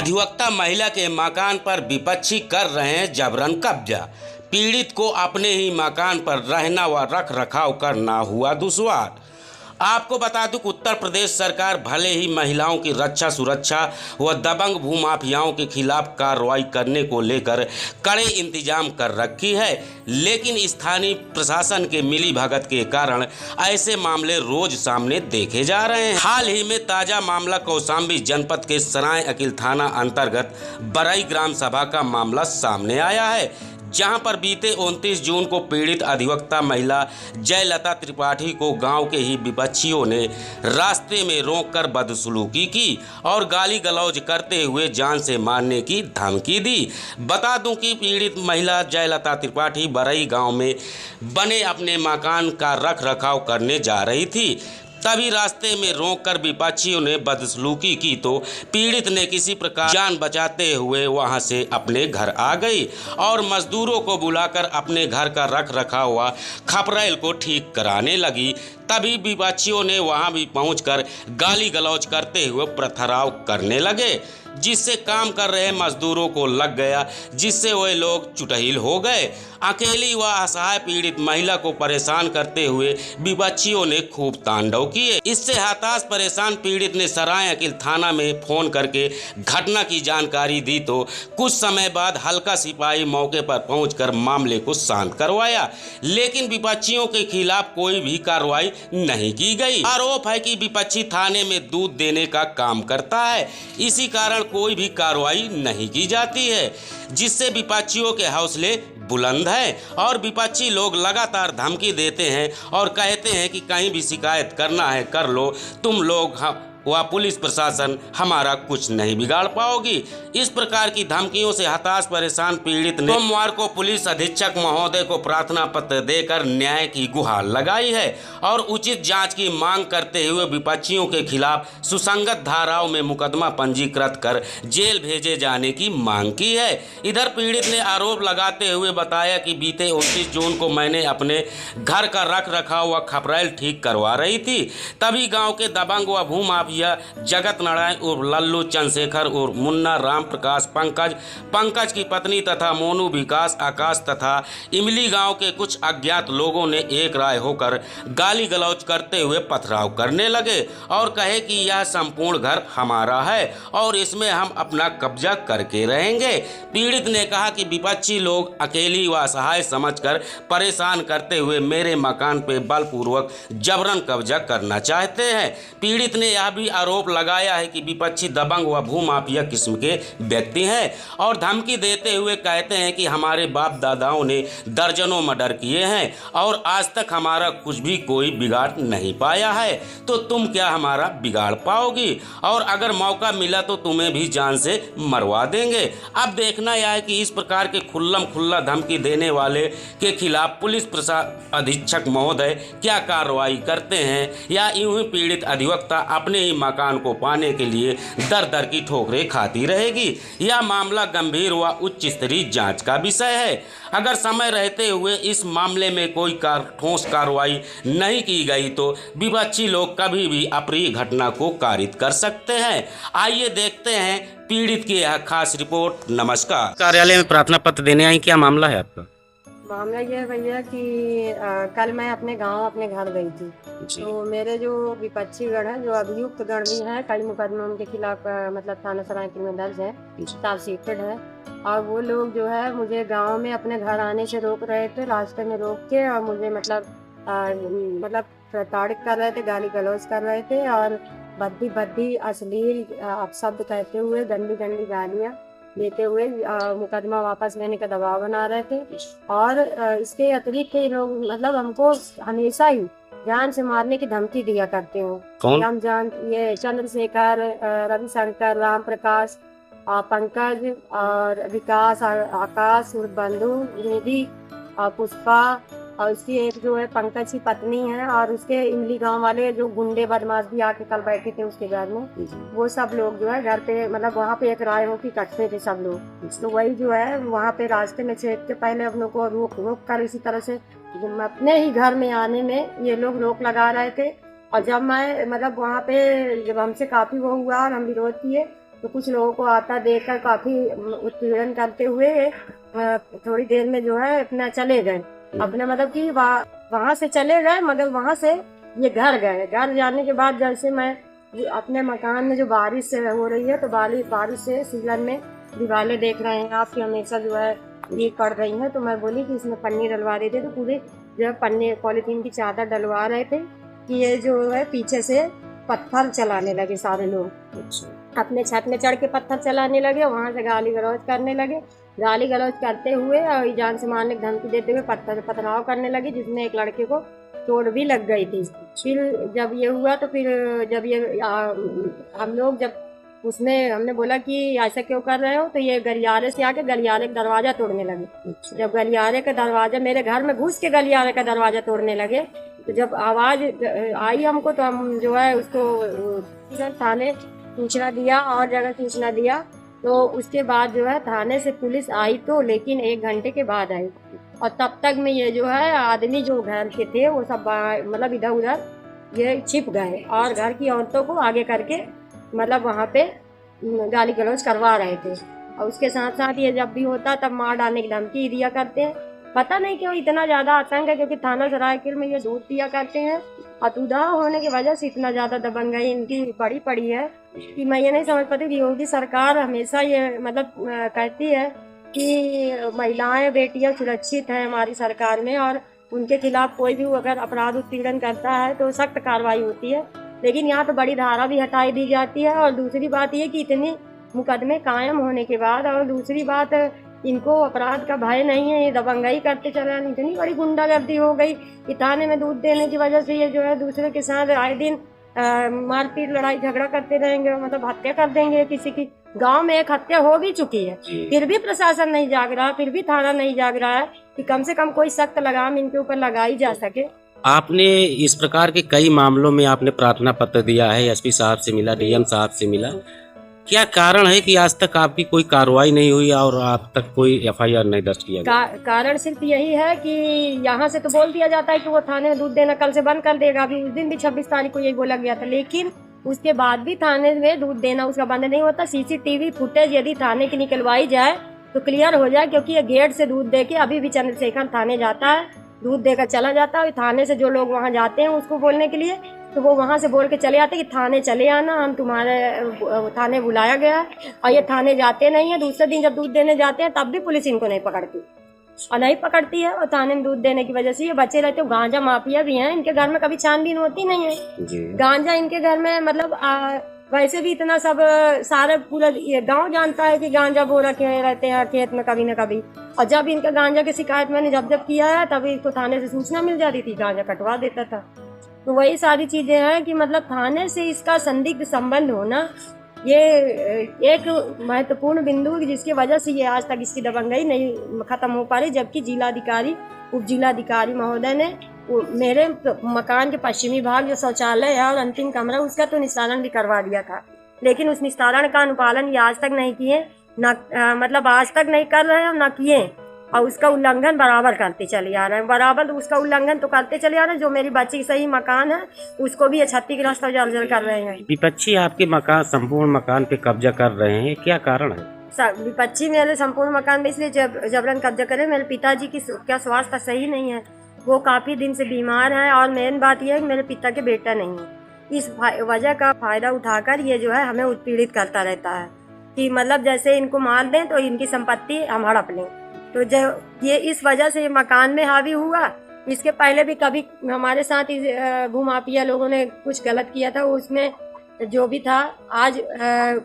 अधिवक्ता महिला के मकान पर विपक्षी कर रहे हैं जबरन कब्जा। पीड़ित को अपने ही मकान पर रहना व रख रखाव करना हुआ दुश्वार। आपको बता दूं कि उत्तर प्रदेश सरकार भले ही महिलाओं की रक्षा सुरक्षा व दबंग भूमाफियाओं के खिलाफ कार्रवाई करने को लेकर कड़े इंतजाम कर रखी है, लेकिन स्थानीय प्रशासन के मिलीभगत के कारण ऐसे मामले रोज सामने देखे जा रहे हैं। हाल ही में ताजा मामला कौशाम्बी जनपद के सराय अकिल थाना अंतर्गत बरई ग्राम सभा का मामला सामने आया है, जहां पर बीते 29 जून को पीड़ित अधिवक्ता महिला जयलता त्रिपाठी को गांव के ही विपक्षियों ने रास्ते में रोककर बदसलूकी की और गाली गलौज करते हुए जान से मारने की धमकी दी। बता दूं कि पीड़ित महिला जयलता त्रिपाठी बरई गांव में बने अपने मकान का रख रखाव करने जा रही थी। तभी रास्ते में रोककर विपक्षियों ने बदसलूकी की तो पीड़ित ने किसी प्रकार जान बचाते हुए वहां से अपने घर आ गई और मजदूरों को बुलाकर अपने घर का रख रखा हुआ खपरेल को ठीक कराने लगी। तभी विपक्षियों ने वहां भी पहुंचकर गाली गलौज करते हुए पथराव करने लगे, जिससे काम कर रहे मजदूरों को लग गया, जिससे वे लोग चुटहिल हो गए। अकेली व असहाय पीड़ित महिला को परेशान करते हुए विपक्षियों ने खूब तांडव किए। इससे हताश परेशान पीड़ित ने सराय अकिल थाना में फोन करके घटना की जानकारी दी तो कुछ समय बाद हल्का सिपाही मौके पर पहुंचकर मामले को शांत करवाया, लेकिन विपक्षियों के खिलाफ कोई भी कार्रवाई नहीं की गई। आरोप है कि विपक्षी थाने में दूध देने का काम करता है, इसी कारण कोई भी कार्रवाई नहीं की जाती है, जिससे विपक्षियों के हौसले बुलंद है और विपक्षी लोग लगातार धमकी देते हैं और कहते हैं कि कहीं भी शिकायत करना है कर लो, तुम लोग वह पुलिस प्रशासन हमारा कुछ नहीं बिगाड़ पाओगी। इस प्रकार की धमकियों से हताश परेशान पीड़ित ने सोमवार को पुलिस अधीक्षक महोदय को प्रार्थना पत्र देकर न्याय की गुहार लगाई है और उचित जांच की मांग करते हुए विपक्षियों के खिलाफ सुसंगत धाराओं में मुकदमा पंजीकृत कर जेल भेजे जाने की मांग की है। इधर पीड़ित ने आरोप लगाते हुए बताया कि बीते 29 जून को मैंने अपने घर का रख रखाव व खपरेल ठीक करवा रही थी, तभी गाँव के दबंग व भूमाफिया जगत नारायण उर्फ लल्लू, चंद्रशेखर उर्फ मुन्ना, राम प्रकाश, पंकज की पत्नी तथा मोनू, विकास, आकाश तथा इमली गांव के कुछ अज्ञात लोगों ने एक राय होकर गाली गलौज करते हुए पथराव करने लगे और कहे कि यह संपूर्ण घर हमारा है और इसमें हम अपना कब्जा करके रहेंगे। पीड़ित ने कहा कि विपक्षी लोग अकेली व असहाय समझकर परेशान करते हुए मेरे मकान पर बलपूर्वक जबरन कब्जा करना चाहते हैं। पीड़ित ने यह भी आरोप लगाया है कि विपक्षी दबंग व भूमाफिया किस्म के व्यक्ति हैं और धमकी देते हुए कहते हैं कि हमारे बाप दादाओं ने दर्जनों मर्डर किए हैं और आज तक हमारा कुछ भी कोई बिगाड़ नहीं पाया है, तो तुम क्या हमारा बिगाड़ पाओगी और अगर मौका मिला तो तुम्हें भी जान से मरवा देंगे। अब देखना यह है कि इस प्रकार के खुल्लम खुल्ला धमकी देने वाले के खिलाफ पुलिस अधीक्षक महोदय क्या कार्रवाई करते हैं या यूं ही पीड़ित अधिवक्ता अपने ही मकान को पाने के लिए दर दर की ठोकरें खाती रहेगी। यह मामला गंभीर व उच्च स्तरीय जांच का विषय है। अगर समय रहते हुए इस मामले में कोई ठोस कार्रवाई नहीं की गई तो विपक्षी लोग कभी भी अप्रिय घटना को कारित कर सकते हैं। आइए देखते हैं पीड़ित की यह खास रिपोर्ट। नमस्कार। कार्यालय में प्रार्थना पत्र देने आई, क्या मामला है आपका? मामला ये है भैया कि कल मैं अपने गांव अपने घर गई थी, तो मेरे जो विपक्षी गण हैं, जो अभियुक्त गण भी हैं, कई मुकदमे उनके खिलाफ मतलब थाना सरायकिल में दर्ज है, चार्जशीटेड है, और वो लोग जो है मुझे गांव में अपने घर आने से रोक रहे थे, रास्ते में रोक के, और मुझे मतलब प्रताड़ित कर रहे थे, गाली गलौज कर रहे थे और भद्दी अश्लील अपशब्द कहते हुए गंदी गालियाँ देते हुए मुकदमा वापस लेने का दबाव बना रहे थे। और इसके अतिरिक्त लोग मतलब हमको हमेशा ही जान से मारने की धमकी दिया करते हो। हम ये चंद्रशेखर, रविशंकर, राम प्रकाश, पंकज और विकास, आकाश, बंधु, निधि, पुष्पा और उसकी एक जो है पंकज की पत्नी है और उसके इमली गांव वाले जो गुंडे बदमाश भी आके कल बैठे थे उसके घर में, वो सब लोग जो है घर पे मतलब वहाँ पे एक राय हो कि इकट्ठे थे सब लोग, तो वही जो है वहाँ पे रास्ते में छेद के पहले हम लोग को रोक कर इसी तरह से अपने ही घर में आने में ये लोग रोक लगा रहे थे। और जब मैं मतलब वहाँ पे जब हमसे काफी वो हुआ और हम विरोध किए तो कुछ लोगों को आता देखकर काफी उत्पीड़न करते हुए थोड़ी देर में जो है अपना चले गए। अपने मतलब कि वहाँ से चले गए, मगर वहाँ से ये घर गए। घर जाने के बाद जैसे मैं अपने मकान में जो बारिश हो रही है, तो बारिश से सीलन में दीवारें देख रहे हैं आपकी हमेशा जो है ये पड़ रही है। तो मैं बोली कि इसमें पन्नी डलवा देते, तो पूरे जो है पन्नी पॉलीथीन की चादर डलवा रहे थे कि ये जो है पीछे से पत्थर चलाने लगे सारे लोग। अपने छत में चढ़ के पत्थर चलाने लगे, वहाँ से गाली गलौज करने लगे। गाली गलौज करते हुए और जान से मारने की धमकी देते हुए पथराव करने लगे, जिसमें एक लड़के को चोट भी लग गई थी। फिर जब ये हुआ तो फिर जब ये हम लोग जब उसमें हमने बोला कि ऐसा क्यों कर रहे हो, तो ये गलियारे से आके गलियारे का दरवाजा तोड़ने लगे। जब गलियारे का दरवाजा मेरे घर में घुस के गलियारे का दरवाजा तोड़ने लगे, तो जब आवाज आई हमको, तो हम जो है उसको थाने सूचना दिया और जगह सूचना दिया। तो उसके बाद जो है थाने से पुलिस आई, तो लेकिन 1 घंटे के बाद आई, और तब तक में ये जो है आदमी जो घर के थे वो सब मतलब इधर उधर ये छिप गए और घर की औरतों को आगे करके मतलब वहाँ पे गाली गलौज करवा रहे थे। और उसके साथ साथ ये जब भी होता तब मार डालने की धमकी दिया करते हैं। पता नहीं क्यों इतना ज़्यादा आतंक है, क्योंकि थाना सरायकिल में ये दूध दिया करते हैं। अतुदा होने की वजह से इतना ज़्यादा दबंगई इनकी बड़ी पड़ी है कि मैं ये नहीं समझ पाती कि योगी सरकार हमेशा ये मतलब कहती है कि महिलाएं बेटियां सुरक्षित हैं हमारी सरकार में, और उनके खिलाफ कोई भी अगर अपराध उत्पीड़न करता है तो सख्त कार्रवाई होती है। लेकिन यहाँ तो बड़ी धारा भी हटाई दी जाती है। और दूसरी बात ये कि इतनी मुकदमे कायम होने के बाद, और दूसरी बात इनको अपराध का भय नहीं है, ये दबंगई करते चले। इतनी बड़ी गुंडागर्दी हो गई कि थाने में दूध देने की वजह से ये जो है दूसरे के साथ आए दिन मारपीट लड़ाई झगड़ा करते रहेंगे, मतलब हत्या कर देंगे किसी की। गांव में एक हत्या हो भी चुकी है, फिर भी प्रशासन नहीं जाग रहा, फिर भी थाना नहीं जाग रहा है कि कम से कम कोई सख्त लगाम इनके ऊपर लगाई जा सके। आपने इस प्रकार के कई मामलों में आपने प्रार्थना पत्र दिया है, एसपी साहब से मिला, डीएम साहब से मिला, क्या कारण है कि आज तक आपकी कोई कार्रवाई नहीं हुई और आज तक कोई एफआईआर नहीं दर्ज किया गया? कारण सिर्फ यही है कि यहाँ से तो बोल दिया जाता है कि वो थाने में दूध देना कल से बंद कर देगा। अभी उस दिन भी 26 तारीख को यही बोला गया था, लेकिन उसके बाद भी थाने में दूध देना उसका बंद नहीं होता। सीसीटीवी फुटेज यदि थाने की निकलवाई जाए तो क्लियर हो जाए, क्योंकि ये गेट से दूध दे के अभी भी चंद्रशेखर थाने जाता है, दूध देकर चला जाता है। थाने से जो लोग वहाँ जाते हैं उसको बोलने के लिए, तो वो वहाँ से बोल के चले आते कि थाने चले आना, हम तुम्हारे थाने बुलाया गया है। और ये थाने जाते नहीं है। दूसरे दिन जब दूध देने जाते हैं तब भी पुलिस इनको नहीं पकड़ती, और नहीं पकड़ती है। और थाने में दूध देने की वजह से ये बचे रहते। गांजा माफिया भी हैं, इनके घर में कभी छानबीन होती नहीं है। गांजा इनके घर में मतलब वैसे भी इतना सब सारे पूरा ये गांव जानता है कि गांजा बो रखे रहते हैं खेत में कभी न कभी। और जब इनके गांजा की शिकायत मैंने जब किया है तभी इसको थाने से सूचना मिल जाती थी, गांजा कटवा देता था। तो वही सारी चीजें हैं कि मतलब थाने से इसका संदिग्ध संबंध होना ये एक महत्वपूर्ण बिंदु है, जिसकी वजह से ये आज तक इसकी दबंगई नहीं खत्म हो पा रही। जबकि जिलाधिकारी उप जिलाधिकारी महोदय ने मेरे मकान के पश्चिमी भाग जो शौचालय है और अंतिम कमरा उसका तो निस्तारण भी करवा दिया था, लेकिन उस निस्तारण का अनुपालन ये आज तक नहीं किए, मतलब आज तक नहीं कर रहे हैं, न किए। और उसका उल्लंघन बराबर करते चले आ रहे हैं, बराबर उसका उल्लंघन तो करते चले आ रहे हैं। जो मेरी बच्ची सही मकान है उसको भी क्षतिग्रस्त और जर्जर कर रहे हैं। विपक्षी आपके मकान संपूर्ण मकान पे कब्जा कर रहे हैं, क्या कारण है? विपक्षी मेरे संपूर्ण मकान में इसलिए जबरन कब्जा करे, मेरे पिताजी की क्या स्वास्थ्य सही नहीं है, वो काफी दिन से बीमार है। और मेन बात यह है कि मेरे पिता के बेटा नहीं है। इस वजह का फायदा उठाकर ये जो है हमें उत्पीड़ित करता रहता है कि मतलब जैसे इनको मार दें तो इनकी संपत्ति हम हड़प लें। तो जब ये इस वजह से मकान में हावी हुआ। इसके पहले भी कभी हमारे साथ भूमाफिया लोगों ने कुछ गलत किया था, उसमें जो भी था आज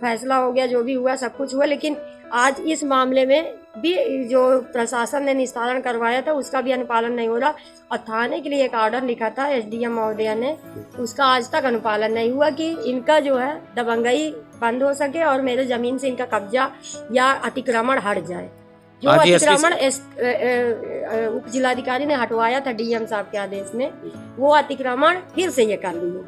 फैसला हो गया, जो भी हुआ सब कुछ हुआ। लेकिन आज इस मामले में भी जो प्रशासन ने निस्तारण करवाया था उसका भी अनुपालन नहीं हो रहा। और थाने के लिए एक ऑर्डर लिखा था एसडीएम महोदय ने, उसका आज तक अनुपालन नहीं हुआ कि इनका जो है दबंगई बंद हो सके और मेरे जमीन से इनका कब्जा या अतिक्रमण हट जाए। जो अतिक्रमण उप जिलाधिकारी ने हटवाया था डीएम साहब के आदेश में, वो अतिक्रमण फिर से ये कर लिए,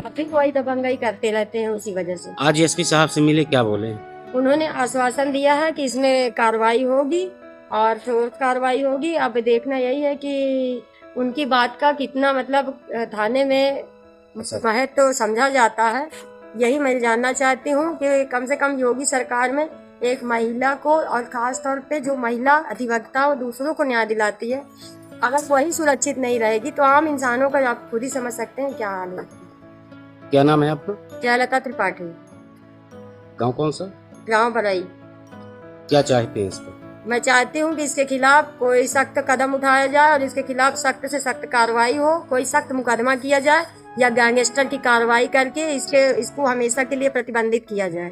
फिर वही दबंगई करते रहते हैं उसी वजह से। आज एसपी साहब से मिले, क्या बोले? उन्होंने आश्वासन दिया है कि इसमें कार्रवाई होगी और ठोस कार्रवाई होगी। अब देखना यही है कि उनकी बात का कितना मतलब थाने में महत्व तो समझा जाता है। यही मैं जानना चाहती हूँ कि कम से कम योगी सरकार में एक महिला को, और खास तौर पे जो महिला अधिवक्ता और दूसरों को न्याय दिलाती है, अगर वही सुरक्षित नहीं रहेगी तो आम इंसानों का आप खुद ही समझ सकते हैं क्या हाल है। क्या नाम है आपका? जयलता त्रिपाठी, गांव कौन सा? गाँव बरई। क्या चाहते हैं इस पर? मैं चाहती हूँ कि इसके खिलाफ कोई सख्त कदम उठाया जाए और इसके खिलाफ सख्त से सख्त कार्रवाई हो, कोई सख्त मुकदमा किया जाए या गैंगस्टर की कार्रवाई करके इसको हमेशा के लिए प्रतिबंधित किया जाए,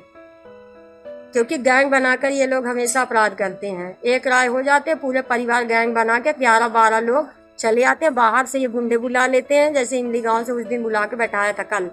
क्योंकि गैंग बनाकर ये लोग हमेशा अपराध करते हैं। एक राय हो जाते पूरे परिवार गैंग बना के 11-12 लोग चले आते हैं, बाहर से ये गुंडे बुला लेते हैं, जैसे इमली गांव से उस दिन बुला के बैठाया था कल।